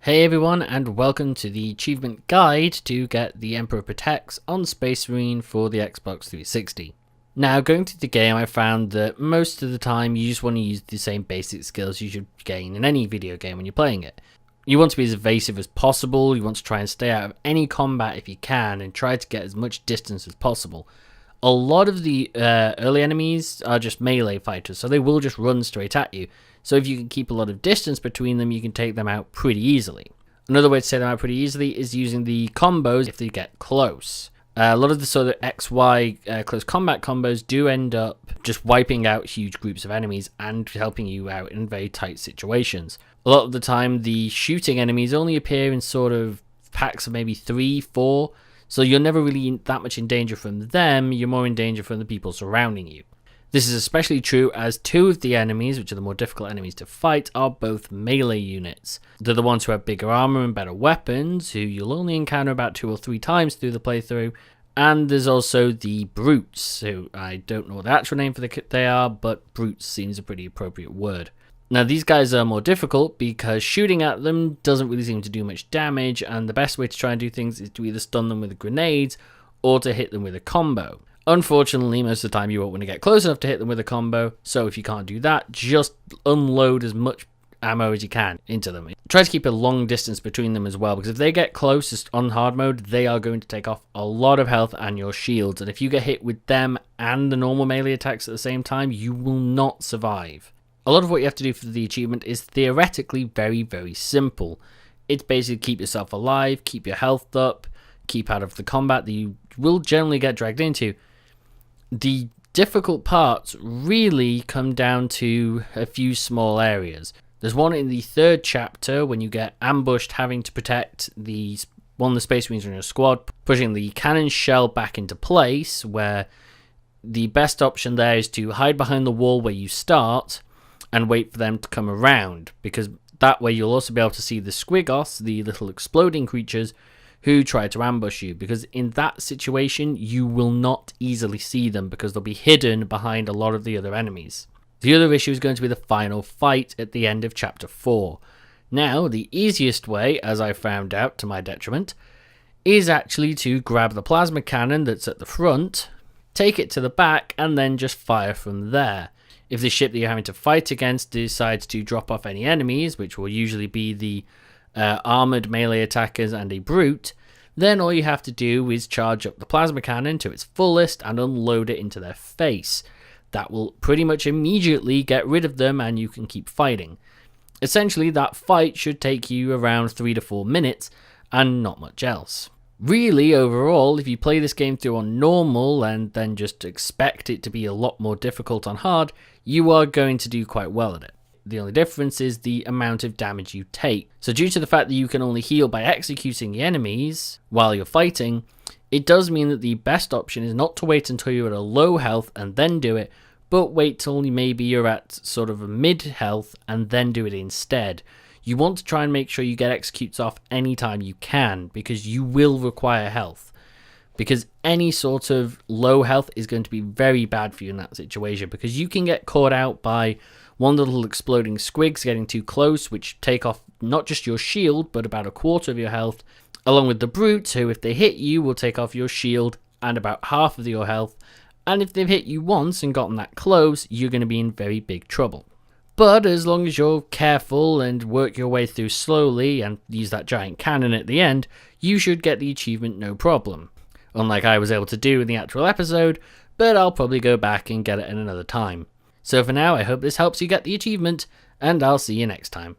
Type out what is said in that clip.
Hey everyone, and welcome to the achievement guide to get the Emperor Protects on Space Marine for the Xbox 360. Now, going through the game, I found that most of the time you just want to use the same basic skills you should gain in any video game when you're playing it. You want to be as evasive as possible, you want to try and stay out of any combat if you can, and try to get as much distance as possible. A lot of the early enemies are just melee fighters, so they will just run straight at you. So if you can keep a lot of distance between them, you can take them out pretty easily. Another way to take them out pretty easily is using the combos if they get close. A lot of the sort of XY close combat combos do end up just wiping out huge groups of enemies and helping you out in very tight situations. A lot of the time, the shooting enemies only appear in sort of packs of maybe 3, 4, so you're never really that much in danger from them, you're more in danger from the people surrounding you. This is especially true as two of the enemies, which are the more difficult enemies to fight, are both melee units. They're the ones who have bigger armor and better weapons, who you'll only encounter about 2 or 3 times through the playthrough. And there's also the brutes, who I don't know what the actual name for they are, but brutes seems a pretty appropriate word. Now, these guys are more difficult because shooting at them doesn't really seem to do much damage, and the best way to try and do things is to either stun them with grenades or to hit them with a combo. Unfortunately, most of the time you won't want to get close enough to hit them with a combo, so if you can't do that, just unload as much ammo as you can into them. Try to keep a long distance between them as well, because if they get close on hard mode, they are going to take off a lot of health and your shields, and if you get hit with them and the normal melee attacks at the same time, you will not survive. A lot of what you have to do for the achievement is theoretically very, very simple. It's basically keep yourself alive, keep your health up, keep out of the combat that you will generally get dragged into. The difficult parts really come down to a few small areas. There's one in the 3rd chapter when you get ambushed having to protect one of the Space Marines in your squad, pushing the cannon shell back into place, where the best option there is to hide behind the wall where you start and wait for them to come around, because that way you'll also be able to see the squigos, the little exploding creatures, who try to ambush you, because in that situation you will not easily see them because they'll be hidden behind a lot of the other enemies. The other issue is going to be the final fight at the end of chapter 4. Now, the easiest way, as I found out to my detriment, is actually to grab the plasma cannon that's at the front, take it to the back, and then just fire from there. If the ship that you're having to fight against decides to drop off any enemies, which will usually be the armored melee attackers and a brute, then all you have to do is charge up the plasma cannon to its fullest and unload it into their face. That will pretty much immediately get rid of them and you can keep fighting. Essentially, that fight should take you around 3 to 4 minutes and not much else. Really, overall, if you play this game through on normal and then just expect it to be a lot more difficult on hard, you are going to do quite well at it. The only difference is the amount of damage you take. So due to the fact that you can only heal by executing the enemies while you're fighting, it does mean that the best option is not to wait until you're at a low health and then do it, but wait till maybe you're at sort of a mid health and then do it instead. You want to try and make sure you get executes off anytime you can, because you will require health. Because any sort of low health is going to be very bad for you in that situation, because you can get caught out by one of the little exploding squigs getting too close, which take off not just your shield, but about a quarter of your health, along with the brutes, who if they hit you will take off your shield and about half of your health, and if they've hit you once and gotten that close, you're going to be in very big trouble. But as long as you're careful and work your way through slowly and use that giant cannon at the end, you should get the achievement no problem. Unlike I was able to do in the actual episode, but I'll probably go back and get it at another time. So for now, I hope this helps you get the achievement, and I'll see you next time.